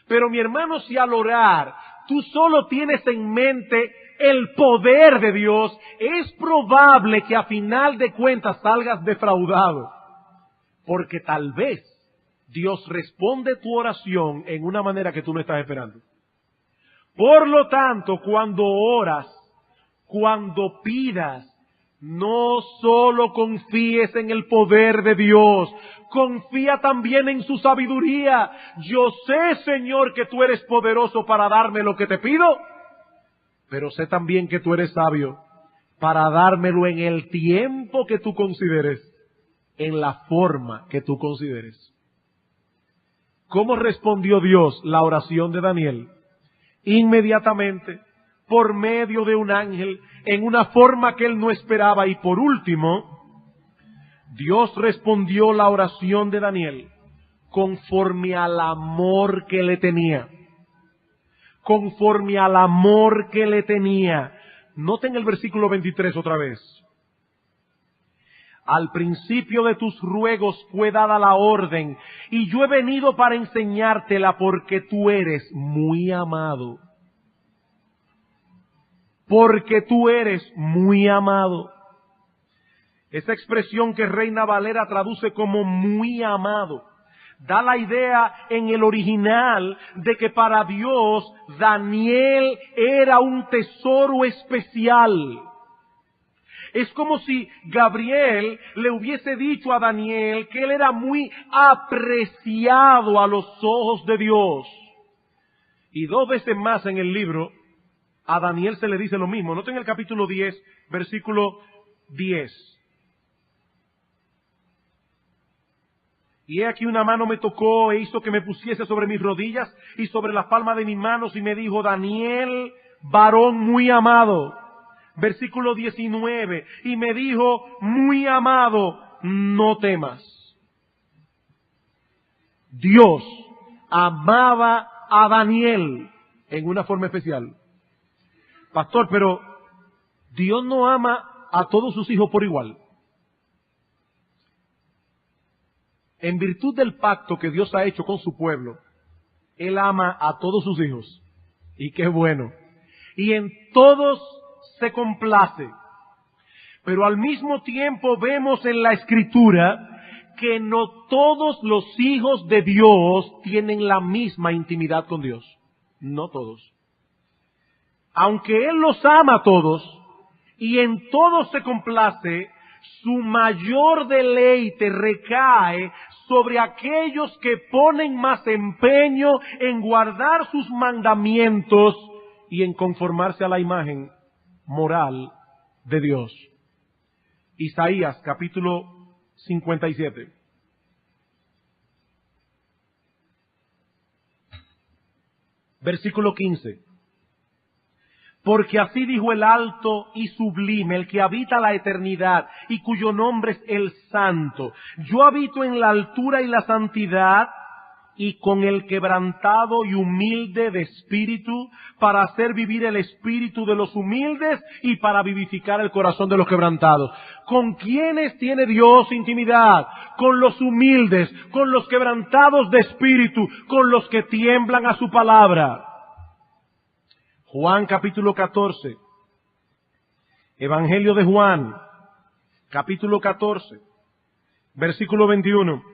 Pero mi hermano, si al orar tú solo tienes en mente el poder de Dios, es probable que a final de cuentas salgas defraudado. Porque tal vez Dios responde tu oración en una manera que tú no estás esperando. Por lo tanto, cuando oras, cuando pidas, no solo confíes en el poder de Dios, confía también en su sabiduría. Yo sé, Señor, que tú eres poderoso para darme lo que te pido, pero sé también que tú eres sabio para dármelo en el tiempo que tú consideres, en la forma que tú consideres. ¿Cómo respondió Dios la oración de Daniel? Inmediatamente, por medio de un ángel, en una forma que él no esperaba. Y por último, Dios respondió la oración de Daniel conforme al amor que le tenía. Conforme al amor que le tenía. Noten el versículo 23 otra vez. Al principio de tus ruegos fue dada la orden, y yo he venido para enseñártela porque tú eres muy amado. Porque tú eres muy amado. Esa expresión que Reina Valera traduce como muy amado, da la idea en el original de que para Dios Daniel era un tesoro especial. Es como si Gabriel le hubiese dicho a Daniel que él era muy apreciado a los ojos de Dios. Y 2 veces más en el libro, a Daniel se le dice lo mismo. Noten el capítulo 10, versículo 10. Y he aquí una mano me tocó e hizo que me pusiese sobre mis rodillas y sobre las palmas de mis manos y me dijo, Daniel, varón muy amado. Versículo 19, y me dijo, muy amado, no temas. Dios amaba a Daniel en una forma especial. Pastor, pero Dios no ama a todos sus hijos por igual. En virtud del pacto que Dios ha hecho con su pueblo, Él ama a todos sus hijos. Y qué bueno. Y en todos se complace. Pero al mismo tiempo vemos en la Escritura que no todos los hijos de Dios tienen la misma intimidad con Dios. No todos. Aunque Él los ama a todos y en todos se complace, su mayor deleite recae sobre aquellos que ponen más empeño en guardar sus mandamientos y en conformarse a la imagen moral de Dios. Isaías capítulo 57. Versículo 15. Porque así dijo el alto y sublime, el que habita la eternidad y cuyo nombre es el Santo. Yo habito en la altura y la santidad y con el quebrantado y humilde de espíritu, para hacer vivir el espíritu de los humildes y para vivificar el corazón de los quebrantados. ¿Con quiénes tiene Dios intimidad? Con los humildes, con los quebrantados de espíritu, con los que tiemblan a su palabra. Juan capítulo 14. Evangelio de Juan, capítulo 14, versículo 21.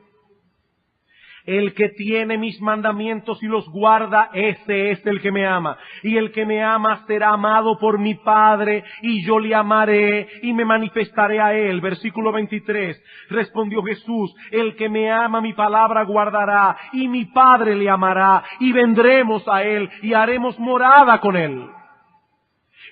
El que tiene mis mandamientos y los guarda, ese es el que me ama. Y el que me ama será amado por mi Padre, y yo le amaré y me manifestaré a él. Versículo 23. Respondió Jesús, el que me ama mi palabra guardará, y mi Padre le amará, y vendremos a él y haremos morada con él.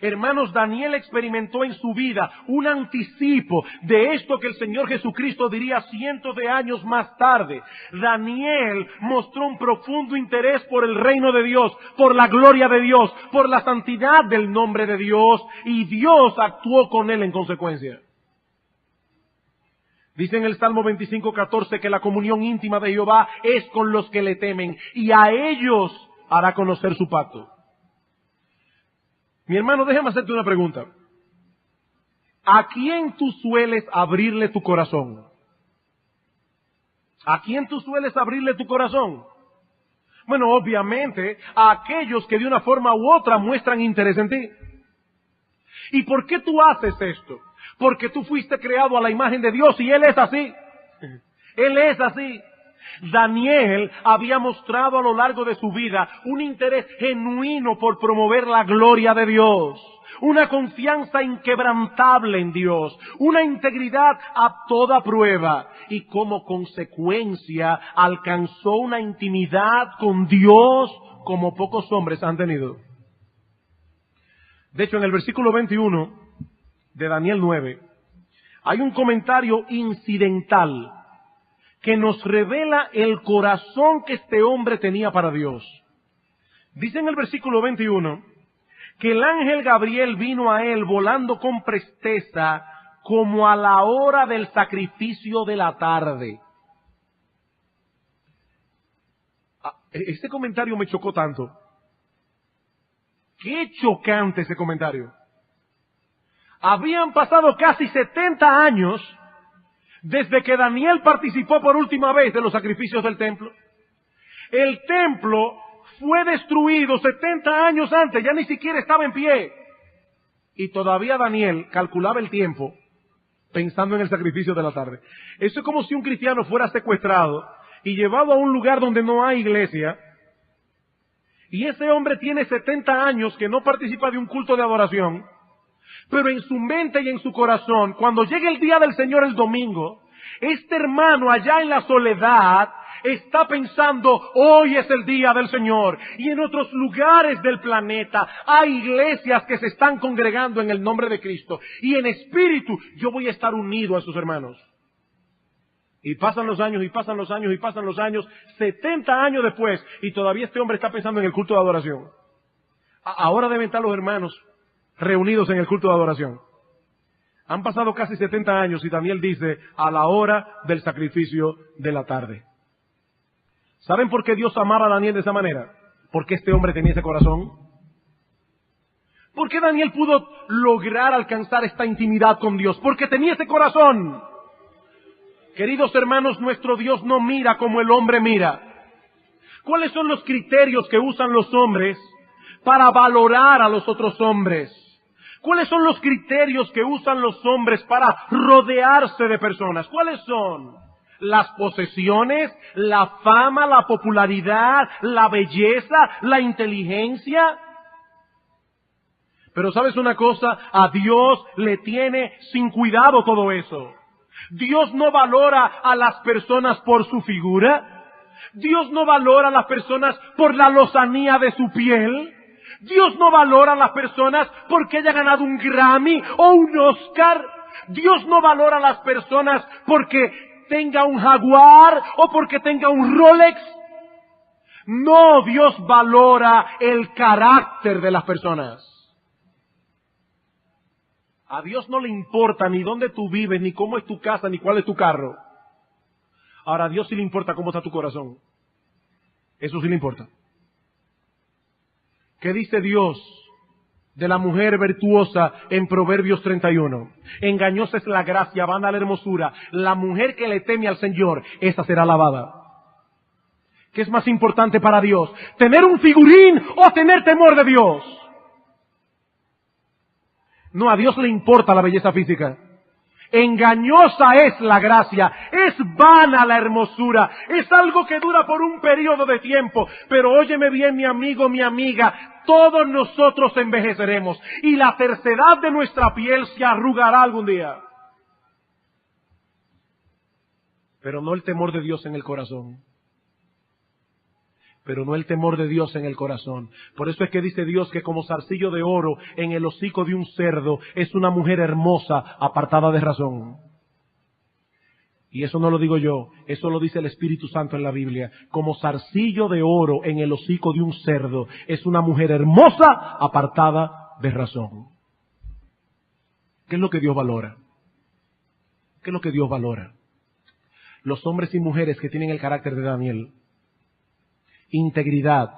Hermanos, Daniel experimentó en su vida un anticipo de esto que el Señor Jesucristo diría cientos de años más tarde. Daniel mostró un profundo interés por el reino de Dios, por la gloria de Dios, por la santidad del nombre de Dios, y Dios actuó con él en consecuencia. Dice en el Salmo 25:14 que la comunión íntima de Jehová es con los que le temen, y a ellos hará conocer su pacto. Mi hermano, déjame hacerte una pregunta. ¿A quién tú sueles abrirle tu corazón? ¿A quién tú sueles abrirle tu corazón? Bueno, obviamente, a aquellos que de una forma u otra muestran interés en ti. ¿Y por qué tú haces esto? Porque tú fuiste creado a la imagen de Dios y Él es así. Él es así. Daniel había mostrado a lo largo de su vida un interés genuino por promover la gloria de Dios, una confianza inquebrantable en Dios, una integridad a toda prueba, y como consecuencia alcanzó una intimidad con Dios como pocos hombres han tenido. De hecho, en el versículo 21 de Daniel 9 hay un comentario incidental que nos revela el corazón que este hombre tenía para Dios. Dice en el versículo 21 que el ángel Gabriel vino a él volando con presteza como a la hora del sacrificio de la tarde. Este comentario me chocó tanto. Qué chocante ese comentario. Habían pasado casi 70 años desde que Daniel participó por última vez de los sacrificios del templo. El templo fue destruido 70 años antes, ya ni siquiera estaba en pie. Y todavía Daniel calculaba el tiempo pensando en el sacrificio de la tarde. Eso es como si un cristiano fuera secuestrado y llevado a un lugar donde no hay iglesia, y ese hombre tiene 70 años que no participa de un culto de adoración, pero en su mente y en su corazón, cuando llegue el día del Señor el domingo, este hermano allá en la soledad está pensando, hoy es el día del Señor. Y en otros lugares del planeta hay iglesias que se están congregando en el nombre de Cristo. Y en espíritu yo voy a estar unido a esos hermanos. Y pasan los años, y pasan los años, y pasan los años, 70 años después, y todavía este hombre está pensando en el culto de adoración. Ahora deben estar los hermanos reunidos en el culto de adoración. Han pasado casi 70 años y Daniel dice, a la hora del sacrificio de la tarde. ¿Saben por qué Dios amaba a Daniel de esa manera? Porque este hombre tenía ese corazón. ¿Por qué Daniel pudo lograr alcanzar esta intimidad con Dios? Porque tenía ese corazón. Queridos hermanos, nuestro Dios no mira como el hombre mira. ¿Cuáles son los criterios que usan los hombres para valorar a los otros hombres? ¿Cuáles son los criterios que usan los hombres para rodearse de personas? ¿Cuáles son? Las posesiones, la fama, la popularidad, la belleza, la inteligencia. Pero ¿sabes una cosa? A Dios le tiene sin cuidado todo eso. Dios no valora a las personas por su figura. Dios no valora a las personas por la lozanía de su piel. Dios no valora a las personas porque haya ganado un Grammy o un Oscar. Dios no valora a las personas porque tenga un Jaguar o porque tenga un Rolex. No, Dios valora el carácter de las personas. A Dios no le importa ni dónde tú vives, ni cómo es tu casa, ni cuál es tu carro. Ahora, a Dios sí le importa cómo está tu corazón. Eso sí le importa. ¿Qué dice Dios de la mujer virtuosa en Proverbios 31? Engañosa es la gracia, vana la hermosura. La mujer que le teme al Señor, esa será alabada. ¿Qué es más importante para Dios? ¿Tener un figurín o tener temor de Dios? No, a Dios le importa la belleza física. Engañosa es la gracia, es vana la hermosura, es algo que dura por un periodo de tiempo. Pero óyeme bien, mi amigo, mi amiga, todos nosotros envejeceremos y la tercedad de nuestra piel se arrugará algún día. Pero no el temor de Dios en el corazón. Pero no el temor de Dios en el corazón. Por eso es que dice Dios que como zarcillo de oro en el hocico de un cerdo es una mujer hermosa, apartada de razón. Y eso no lo digo yo, eso lo dice el Espíritu Santo en la Biblia. Como zarcillo de oro en el hocico de un cerdo es una mujer hermosa, apartada de razón. ¿Qué es lo que Dios valora? ¿Qué es lo que Dios valora? Los hombres y mujeres que tienen el carácter de Daniel. Integridad,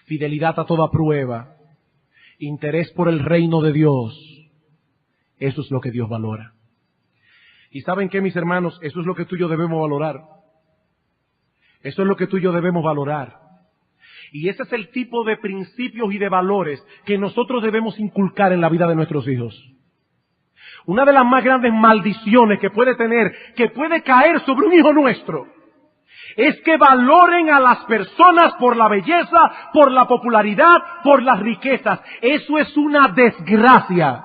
fidelidad a toda prueba, interés por el reino de Dios. Eso es lo que Dios valora. ¿Y saben qué, mis hermanos? Eso es lo que tú y yo debemos valorar. Eso es lo que tú y yo debemos valorar. Y ese es el tipo de principios y de valores que nosotros debemos inculcar en la vida de nuestros hijos. Una de las más grandes maldiciones que puede tener, que puede caer sobre un hijo nuestro, es que valoren a las personas por la belleza, por la popularidad, por las riquezas. Eso es una desgracia.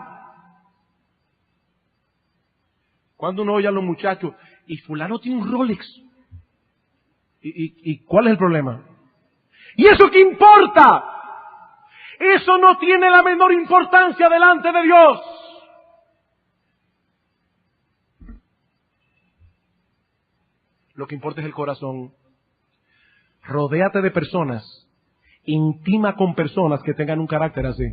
Cuando uno oye a los muchachos, y fulano tiene un Rolex. ¿Y cuál es el problema? ¿Y eso qué importa? Eso no tiene la menor importancia delante de Dios. Lo que importa es el corazón. Rodéate de personas, intima con personas que tengan un carácter así.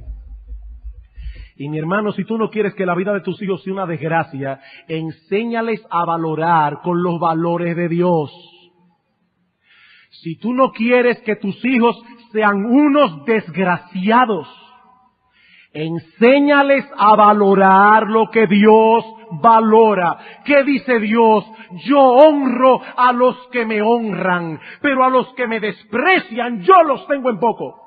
Y mi hermano, si tú no quieres que la vida de tus hijos sea una desgracia, enséñales a valorar con los valores de Dios. Si tú no quieres que tus hijos sean unos desgraciados, enséñales a valorar lo que Dios valora. ¿Qué dice Dios? Yo honro a los que me honran, pero a los que me desprecian yo los tengo en poco.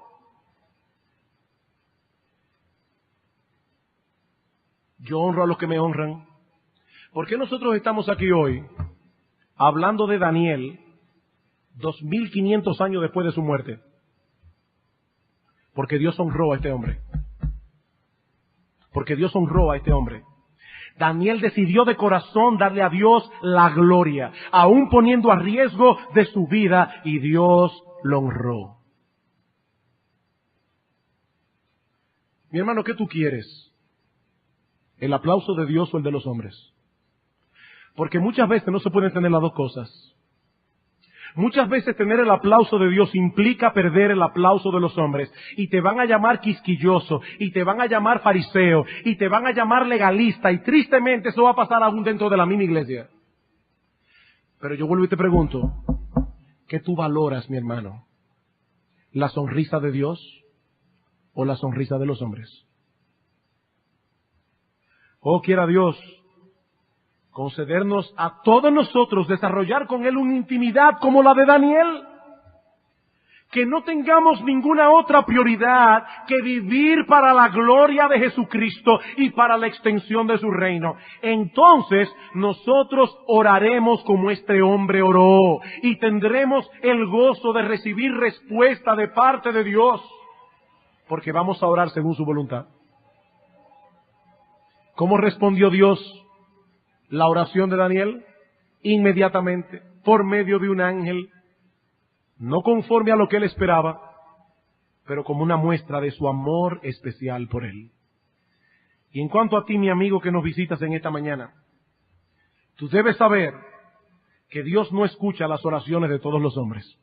Yo honro a los que me honran. ¿Por qué nosotros estamos aquí hoy hablando de Daniel 2500 años después de su muerte? Porque Dios honró a este hombre. Porque Dios honró a este hombre. Daniel decidió de corazón darle a Dios la gloria, aún poniendo a riesgo de su vida, y Dios lo honró. Mi hermano, ¿qué tú quieres? ¿El aplauso de Dios o el de los hombres? Porque muchas veces no se pueden tener las dos cosas. Muchas veces tener el aplauso de Dios implica perder el aplauso de los hombres. Y te van a llamar quisquilloso, y te van a llamar fariseo, y te van a llamar legalista, y tristemente eso va a pasar aún dentro de la misma iglesia. Pero yo vuelvo y te pregunto, ¿qué tú valoras, mi hermano? ¿La sonrisa de Dios o la sonrisa de los hombres? Oh, quiera Dios concedernos a todos nosotros desarrollar con Él una intimidad como la de Daniel. Que no tengamos ninguna otra prioridad que vivir para la gloria de Jesucristo y para la extensión de su reino. Entonces nosotros oraremos como este hombre oró y tendremos el gozo de recibir respuesta de parte de Dios, porque vamos a orar según su voluntad. ¿Cómo respondió Dios la oración de Daniel? Inmediatamente, por medio de un ángel, no conforme a lo que él esperaba, pero como una muestra de su amor especial por él. Y en cuanto a ti, mi amigo que nos visitas en esta mañana, tú debes saber que Dios no escucha las oraciones de todos los hombres.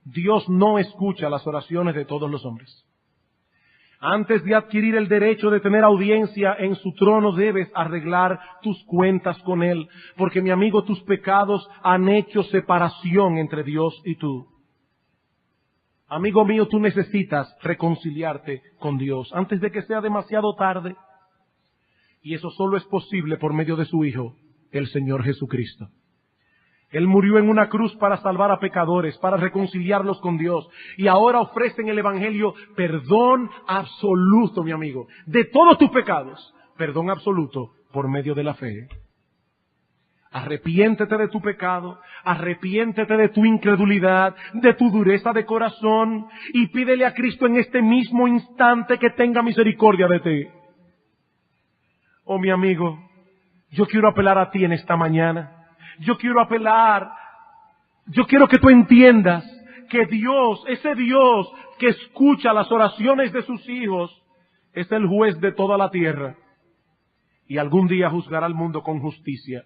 Dios no escucha las oraciones de todos los hombres. Antes de adquirir el derecho de tener audiencia en su trono, debes arreglar tus cuentas con Él. Porque, mi amigo, tus pecados han hecho separación entre Dios y tú. Amigo mío, tú necesitas reconciliarte con Dios antes de que sea demasiado tarde. Y eso solo es posible por medio de su Hijo, el Señor Jesucristo. Él murió en una cruz para salvar a pecadores, para reconciliarlos con Dios. Y ahora ofrece en el Evangelio perdón absoluto, mi amigo, de todos tus pecados. Perdón absoluto por medio de la fe. Arrepiéntete de tu pecado, arrepiéntete de tu incredulidad, de tu dureza de corazón y pídele a Cristo en este mismo instante que tenga misericordia de ti. Oh, mi amigo, yo quiero apelar a ti en esta mañana. Yo quiero que tú entiendas que Dios, ese Dios que escucha las oraciones de sus hijos, es el juez de toda la tierra y algún día juzgará al mundo con justicia.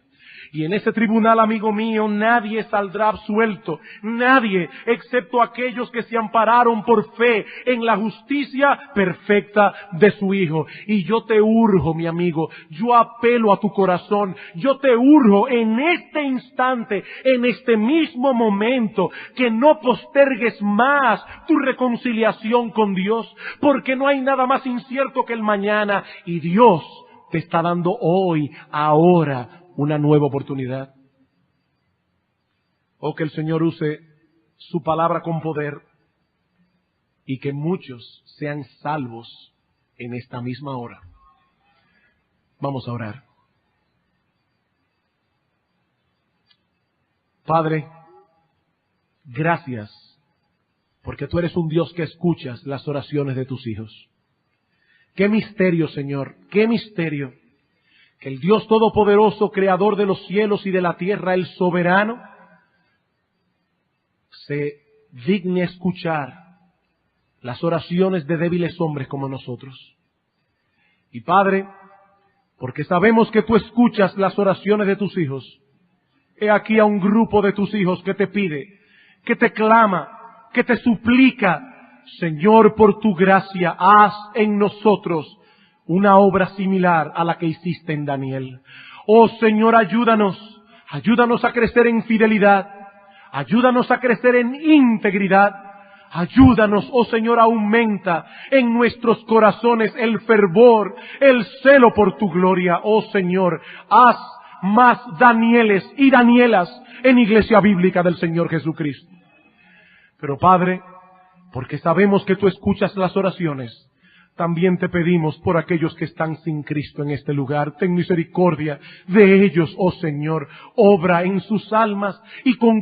Y en ese tribunal, amigo mío, nadie saldrá absuelto, nadie, excepto aquellos que se ampararon por fe en la justicia perfecta de su Hijo. Y yo te urjo, mi amigo, yo apelo a tu corazón, yo te urjo en este instante, en este mismo momento, que no postergues más tu reconciliación con Dios, porque no hay nada más incierto que el mañana, y Dios te está dando hoy, ahora, una nueva oportunidad. Oh, que el Señor use su palabra con poder y que muchos sean salvos en esta misma hora. Vamos a orar. Padre, gracias, porque tú eres un Dios que escuchas las oraciones de tus hijos. Qué misterio, Señor, qué misterio. Que el Dios Todopoderoso, Creador de los cielos y de la tierra, el soberano, se digne escuchar las oraciones de débiles hombres como nosotros. Y Padre, porque sabemos que tú escuchas las oraciones de tus hijos, he aquí a un grupo de tus hijos que te pide, que te clama, que te suplica, Señor, por tu gracia, haz en nosotros una obra similar a la que hiciste en Daniel. Oh Señor, ayúdanos a crecer en fidelidad, ayúdanos a crecer en integridad, ayúdanos, oh Señor, aumenta en nuestros corazones el fervor, el celo por tu gloria. Oh Señor, haz más Danieles y Danielas en Iglesia Bíblica del Señor Jesucristo. Pero Padre, porque sabemos que tú escuchas las oraciones, también te pedimos por aquellos que están sin Cristo en este lugar. Ten misericordia de ellos, oh Señor. Obra en sus almas y con